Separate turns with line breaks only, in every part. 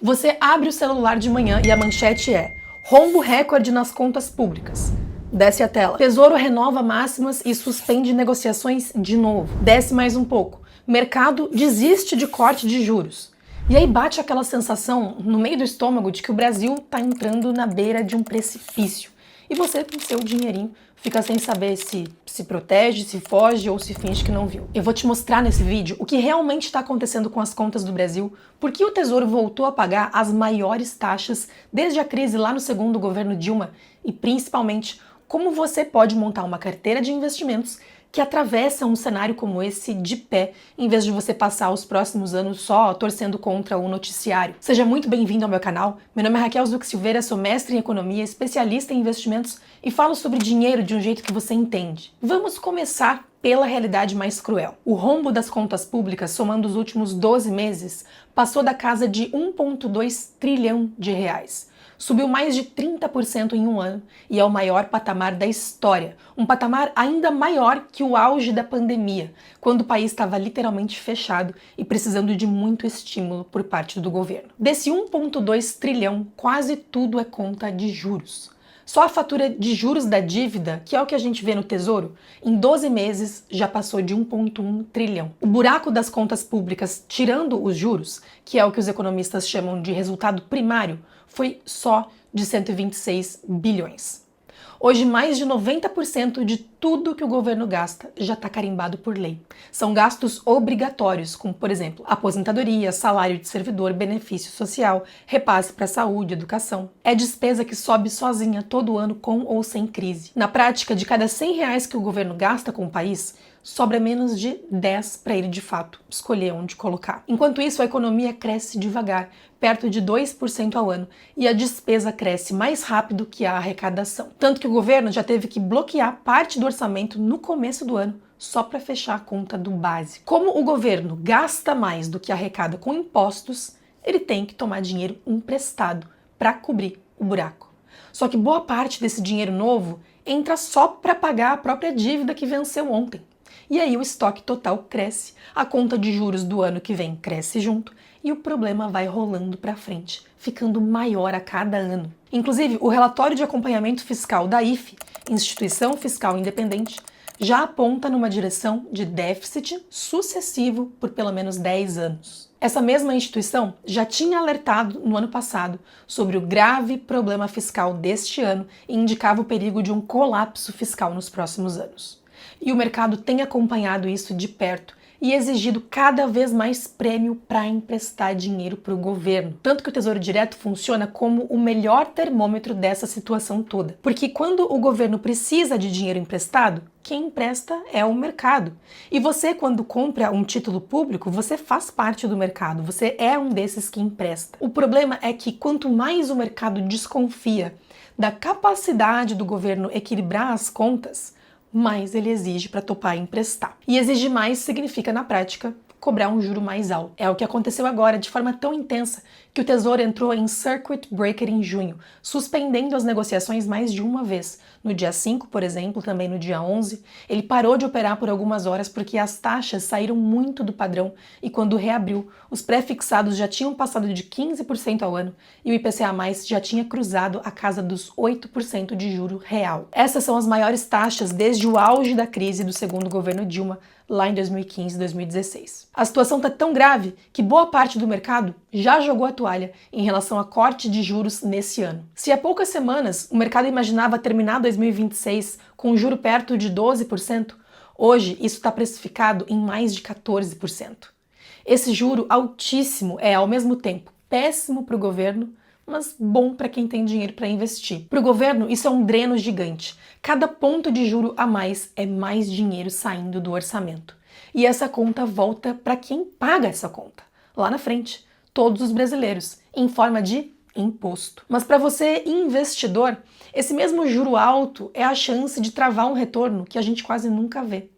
Você abre o celular de manhã e a manchete é: rombo recorde nas contas públicas. Desce a tela. Tesouro renova máximas e suspende negociações de novo. Desce mais um pouco. Mercado desiste de corte de juros. E aí bate aquela sensação no meio do estômago de que o Brasil está entrando na beira de um precipício. E você, com seu dinheirinho, fica sem saber se protege, se foge ou se finge que não viu. Eu vou te mostrar nesse vídeo o que realmente está acontecendo com as contas do Brasil, por que o Tesouro voltou a pagar as maiores taxas desde a crise lá no segundo governo Dilma e, principalmente, como você pode montar uma carteira de investimentos que atravessa um cenário como esse de pé, em vez de você passar os próximos anos só torcendo contra o noticiário. Seja muito bem-vindo ao meu canal. Meu nome é Raquel Zuc Silveira, sou mestre em economia, especialista em investimentos e falo sobre dinheiro de um jeito que você entende. Vamos começar pela realidade mais cruel. O rombo das contas públicas, somando os últimos 12 meses, passou da casa de 1,2 trilhão de reais. Subiu mais de 30% em um ano e é o maior patamar da história. Um patamar ainda maior que o auge da pandemia, quando o país estava literalmente fechado e precisando de muito estímulo por parte do governo. Desse 1,2 trilhão, quase tudo é conta de juros. Só a fatura de juros da dívida, que é o que a gente vê no Tesouro, em 12 meses já passou de 1,1 trilhão. O buraco das contas públicas, tirando os juros, que é o que os economistas chamam de resultado primário, foi só de 126 bilhões. Hoje, mais de 90% de tudo que o governo gasta já está carimbado por lei. São gastos obrigatórios, como, por exemplo, aposentadoria, salário de servidor, benefício social, repasse para saúde, educação. É despesa que sobe sozinha todo ano com ou sem crise. Na prática, de cada 100 reais que o governo gasta com o país, sobra menos de 10 para ele, de fato, escolher onde colocar. Enquanto isso, a economia cresce devagar, perto de 2% ao ano, e a despesa cresce mais rápido que a arrecadação. Tanto que o governo já teve que bloquear parte do orçamento no começo do ano, só para fechar a conta do básico. Como o governo gasta mais do que arrecada com impostos, ele tem que tomar dinheiro emprestado para cobrir o buraco. Só que boa parte desse dinheiro novo entra só para pagar a própria dívida que venceu ontem. E aí o estoque total cresce, a conta de juros do ano que vem cresce junto e o problema vai rolando para frente, ficando maior a cada ano. Inclusive, o relatório de acompanhamento fiscal da IFE, Instituição Fiscal Independente, já aponta numa direção de déficit sucessivo por pelo menos 10 anos. Essa mesma instituição já tinha alertado no ano passado sobre o grave problema fiscal deste ano e indicava o perigo de um colapso fiscal nos próximos anos. E o mercado tem acompanhado isso de perto e exigido cada vez mais prêmio para emprestar dinheiro para o governo. Tanto que o Tesouro Direto funciona como o melhor termômetro dessa situação toda. Porque quando o governo precisa de dinheiro emprestado, quem empresta é o mercado. E você, quando compra um título público, você faz parte do mercado, você é um desses que empresta. O problema é que quanto mais o mercado desconfia da capacidade do governo equilibrar as contas, mais ele exige para topar emprestar. E exigir mais significa, na prática, cobrar um juro mais alto. É o que aconteceu agora, de forma tão intensa que o Tesouro entrou em circuit breaker em junho, suspendendo as negociações mais de uma vez. No dia 5, por exemplo, também no dia 11, ele parou de operar por algumas horas porque as taxas saíram muito do padrão e quando reabriu, os pré-fixados já tinham passado de 15% ao ano e o IPCA+, já tinha cruzado a casa dos 8% de juro real. Essas são as maiores taxas desde o auge da crise do segundo governo Dilma, lá em 2015 e 2016. A situação está tão grave que boa parte do mercado já jogou a toalha em relação a corte de juros nesse ano. Se há poucas semanas o mercado imaginava terminar 2026 com um juro perto de 12%, hoje isso está precificado em mais de 14%. Esse juro altíssimo é, ao mesmo tempo, péssimo para o governo, mas bom para quem tem dinheiro para investir. Para o governo, isso é um dreno gigante. Cada ponto de juro a mais é mais dinheiro saindo do orçamento. E essa conta volta para quem paga essa conta. Lá na frente, todos os brasileiros, em forma de imposto. Mas para você, investidor, esse mesmo juro alto é a chance de travar um retorno que a gente quase nunca vê.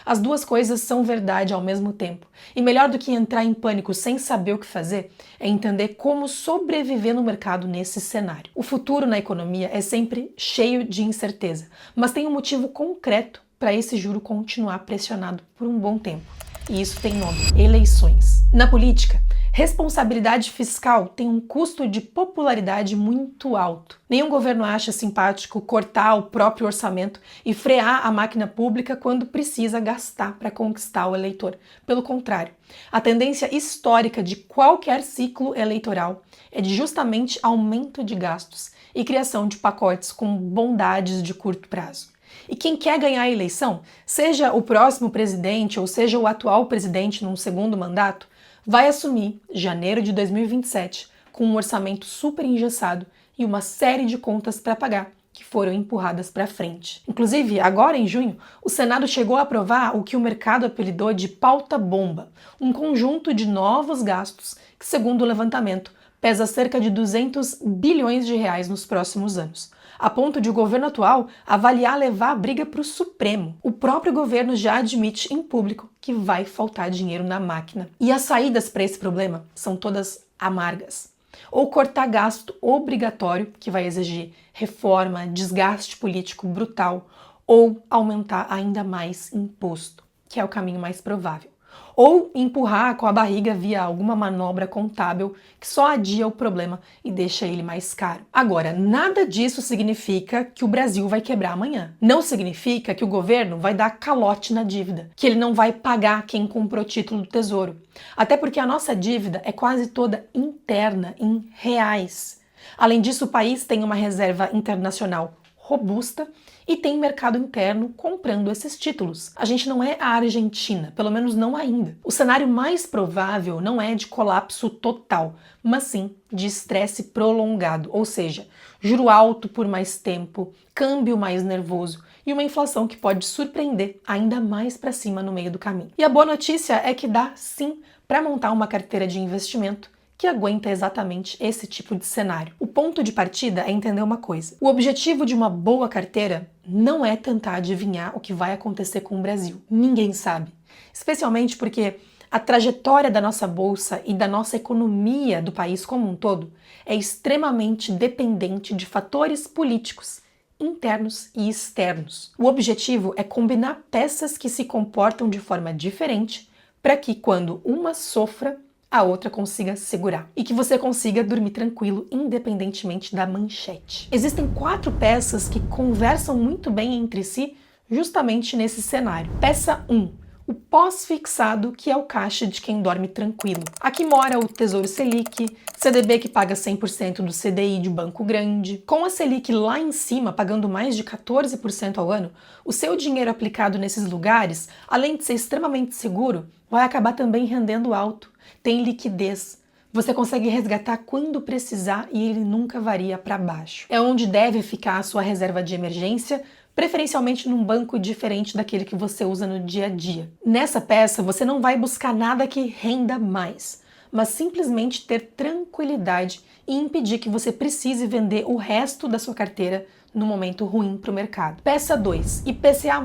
As duas coisas são verdade ao mesmo tempo. E melhor do que entrar em pânico sem saber o que fazer, é entender como sobreviver no mercado nesse cenário. O futuro na economia é sempre cheio de incerteza, mas tem um motivo concreto para esse juro continuar pressionado por um bom tempo. E isso tem nome: eleições. Na política, Responsabilidade fiscal tem um custo de popularidade muito alto. Nenhum governo acha simpático cortar o próprio orçamento e frear a máquina pública quando precisa gastar para conquistar o eleitor. Pelo contrário, a tendência histórica de qualquer ciclo eleitoral é de justamente aumento de gastos e criação de pacotes com bondades de curto prazo. E quem quer ganhar a eleição, seja o próximo presidente ou seja o atual presidente num segundo mandato, vai assumir janeiro de 2027 com um orçamento super engessado e uma série de contas para pagar que foram empurradas para frente. Inclusive, agora em junho, o Senado chegou a aprovar o que o mercado apelidou de pauta-bomba, um conjunto de novos gastos que, segundo o levantamento, pesa cerca de 200 bilhões de reais nos próximos anos, a ponto de o governo atual avaliar levar a briga para o Supremo. O próprio governo já admite em público que vai faltar dinheiro na máquina. E as saídas para esse problema são todas amargas. Ou cortar gasto obrigatório, que vai exigir reforma, desgaste político brutal, ou aumentar ainda mais imposto, que é o caminho mais provável. Ou empurrar com a barriga via alguma manobra contábil que só adia o problema e deixa ele mais caro. Agora, nada disso significa que o Brasil vai quebrar amanhã. Não significa que o governo vai dar calote na dívida, que ele não vai pagar quem comprou título do Tesouro. Até porque a nossa dívida é quase toda interna, em reais. Além disso, o país tem uma reserva internacional robusta e tem mercado interno comprando esses títulos. A gente não é a Argentina, pelo menos não ainda. O cenário mais provável não é de colapso total, mas sim de estresse prolongado, ou seja, juro alto por mais tempo, câmbio mais nervoso e uma inflação que pode surpreender ainda mais para cima no meio do caminho. E a boa notícia é que dá sim para montar uma carteira de investimento que aguenta exatamente esse tipo de cenário. O ponto de partida é entender uma coisa. O objetivo de uma boa carteira não é tentar adivinhar o que vai acontecer com o Brasil. Ninguém sabe. Especialmente porque a trajetória da nossa bolsa e da nossa economia do país como um todo é extremamente dependente de fatores políticos internos e externos. O objetivo é combinar peças que se comportam de forma diferente para que, quando uma sofra, a outra consiga segurar e que você consiga dormir tranquilo independentemente da manchete. Existem 4 peças que conversam muito bem entre si justamente nesse cenário. Peça 1. O pós-fixado, que é o caixa de quem dorme tranquilo. Aqui mora o Tesouro Selic, CDB que paga 100% do CDI de banco grande. Com a Selic lá em cima, pagando mais de 14% ao ano, o seu dinheiro aplicado nesses lugares, além de ser extremamente seguro, vai acabar também rendendo alto. Tem liquidez. Você consegue resgatar quando precisar e ele nunca varia para baixo. É onde deve ficar a sua reserva de emergência, preferencialmente num banco diferente daquele que você usa no dia a dia. Nessa peça, você não vai buscar nada que renda mais, mas simplesmente ter tranquilidade e impedir que você precise vender o resto da sua carteira no momento ruim para o mercado. Peça 2, IPCA+,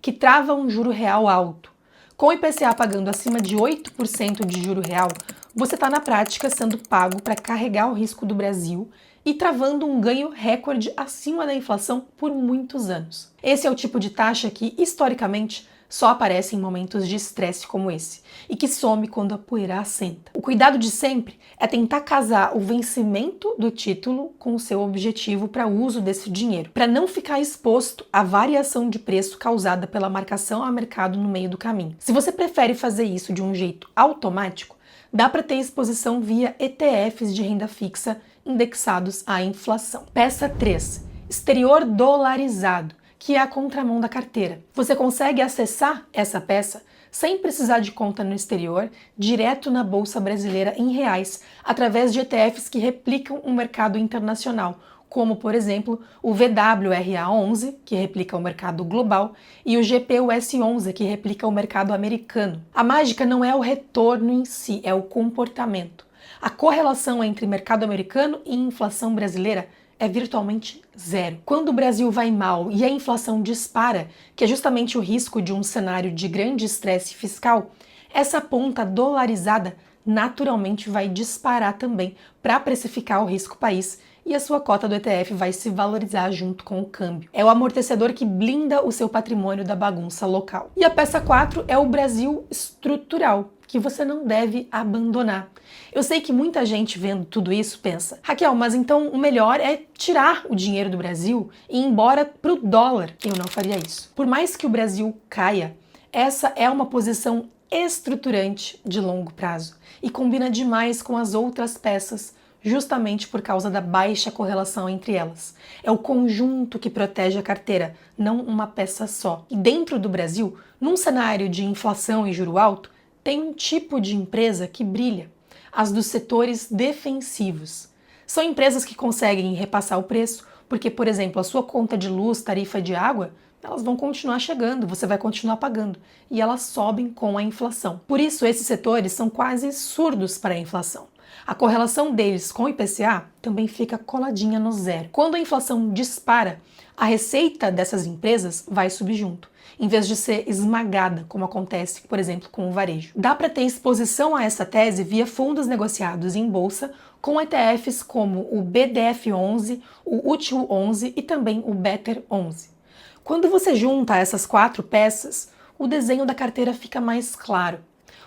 que trava um juro real alto. Com o IPCA pagando acima de 8% de juro real, você está na prática sendo pago para carregar o risco do Brasil e travando um ganho recorde acima da inflação por muitos anos. Esse é o tipo de taxa que, historicamente, só aparece em momentos de estresse como esse e que some quando a poeira assenta. O cuidado de sempre é tentar casar o vencimento do título com o seu objetivo para uso desse dinheiro, para não ficar exposto à variação de preço causada pela marcação a mercado no meio do caminho. Se você prefere fazer isso de um jeito automático, dá para ter exposição via ETFs de renda fixa indexados à inflação. Peça 3. Exterior dolarizado, que é a contramão da carteira. Você consegue acessar essa peça sem precisar de conta no exterior, direto na Bolsa Brasileira em reais, através de ETFs que replicam um mercado internacional, como, por exemplo, o VWRA11, que replica o mercado global, e o GPUS11, que replica o mercado americano. A mágica não é o retorno em si, é o comportamento. A correlação entre mercado americano e inflação brasileira é virtualmente zero. Quando o Brasil vai mal e a inflação dispara, que é justamente o risco de um cenário de grande estresse fiscal, essa ponta dolarizada naturalmente vai disparar também para precificar o risco país e a sua cota do ETF vai se valorizar junto com o câmbio. É o amortecedor que blinda o seu patrimônio da bagunça local. E a peça 4 é o Brasil estrutural, que você não deve abandonar. Eu sei que muita gente vendo tudo isso pensa: Raquel, mas então o melhor é tirar o dinheiro do Brasil e ir embora para o dólar. Eu não faria isso. Por mais que o Brasil caia, essa é uma posição estruturante de longo prazo e combina demais com as outras peças, justamente por causa da baixa correlação entre elas. É o conjunto que protege a carteira, não uma peça só. E dentro do Brasil, num cenário de inflação e juro alto, tem um tipo de empresa que brilha: as dos setores defensivos. São empresas que conseguem repassar o preço, porque, por exemplo, a sua conta de luz, tarifa de água, elas vão continuar chegando, você vai continuar pagando, e elas sobem com a inflação. Por isso, esses setores são quase surdos para a inflação. A correlação deles com o IPCA também fica coladinha no zero. Quando a inflação dispara, a receita dessas empresas vai subir junto, em vez de ser esmagada, como acontece, por exemplo, com o varejo. Dá para ter exposição a essa tese via fundos negociados em bolsa, com ETFs como o BDF11, o Útil 11 e também o Better 11. Quando você junta essas 4 peças, o desenho da carteira fica mais claro.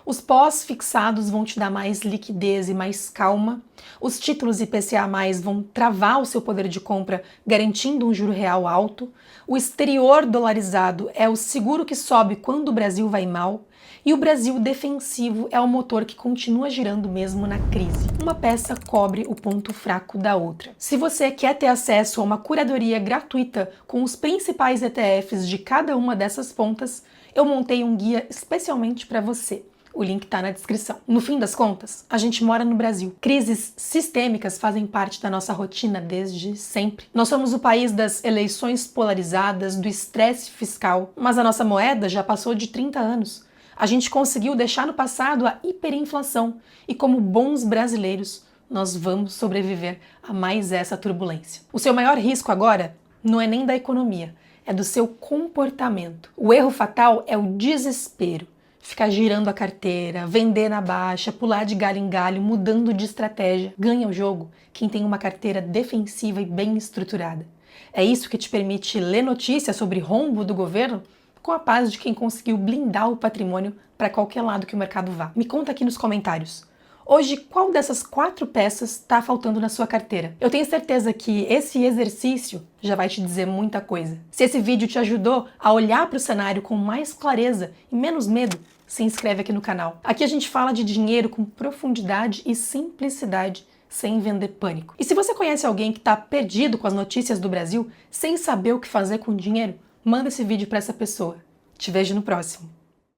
Os pós-fixados vão te dar mais liquidez e mais calma. Os títulos IPCA+, vão travar o seu poder de compra, garantindo um juro real alto. O exterior dolarizado é o seguro que sobe quando o Brasil vai mal. E o Brasil defensivo é o motor que continua girando mesmo na crise. Uma peça cobre o ponto fraco da outra. Se você quer ter acesso a uma curadoria gratuita com os principais ETFs de cada uma dessas pontas, eu montei um guia especialmente para você. O link está na descrição. No fim das contas, a gente mora no Brasil. Crises sistêmicas fazem parte da nossa rotina desde sempre. Nós somos o país das eleições polarizadas, do estresse fiscal, mas a nossa moeda já passou de 30 anos. A gente conseguiu deixar no passado a hiperinflação e, como bons brasileiros, nós vamos sobreviver a mais essa turbulência. O seu maior risco agora não é nem da economia, é do seu comportamento. O erro fatal é o desespero. Ficar girando a carteira, vender na baixa, pular de galho em galho, mudando de estratégia. Ganha o jogo quem tem uma carteira defensiva e bem estruturada. É isso que te permite ler notícias sobre rombo do governo com a paz de quem conseguiu blindar o patrimônio para qualquer lado que o mercado vá. Me conta aqui nos comentários. Hoje, qual dessas 4 peças está faltando na sua carteira? Eu tenho certeza que esse exercício já vai te dizer muita coisa. Se esse vídeo te ajudou a olhar para o cenário com mais clareza e menos medo, se inscreve aqui no canal. Aqui a gente fala de dinheiro com profundidade e simplicidade, sem vender pânico. E se você conhece alguém que está perdido com as notícias do Brasil, sem saber o que fazer com o dinheiro, manda esse vídeo para essa pessoa. Te vejo no próximo.